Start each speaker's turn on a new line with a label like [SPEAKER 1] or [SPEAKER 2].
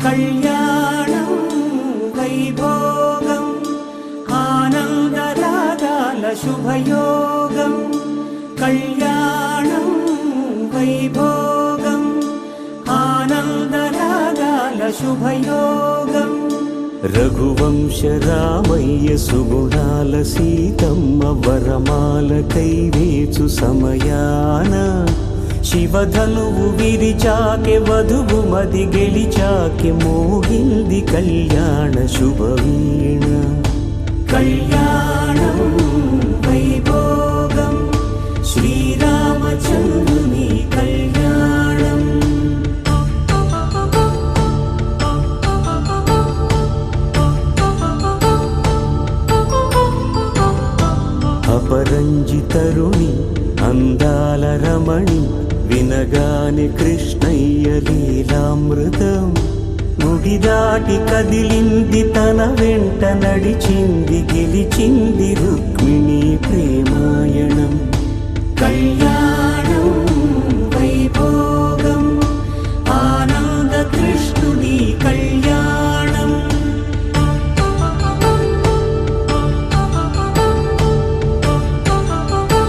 [SPEAKER 1] కళ్యాణం వైభోగం ఆనందరాగాల శుభయోగం కళ్యాణం వైభోగం ఆనందరాగాల శుభయోగం రఘువంశ రామయ్య సుగుణాల సీతమ్మ వరమాల కైవేచు సమయాన శివధనువు విరిచాకె వధువు మది గెలిచాకె మోగింది కళ్యాణ శుభవీణ కళ్యాణం వైభోగం శ్రీరామచంద్రుని కళ్యాణం అపరంజి తరుణి అందాల రమణి వినగానే కృష్ణయ్య లీలామృతం గుడి దాటి కదిలింది తన వెంట నడిచింది గెలిచింది రుక్మిణి ప్రేమాయణం కళ్యాణ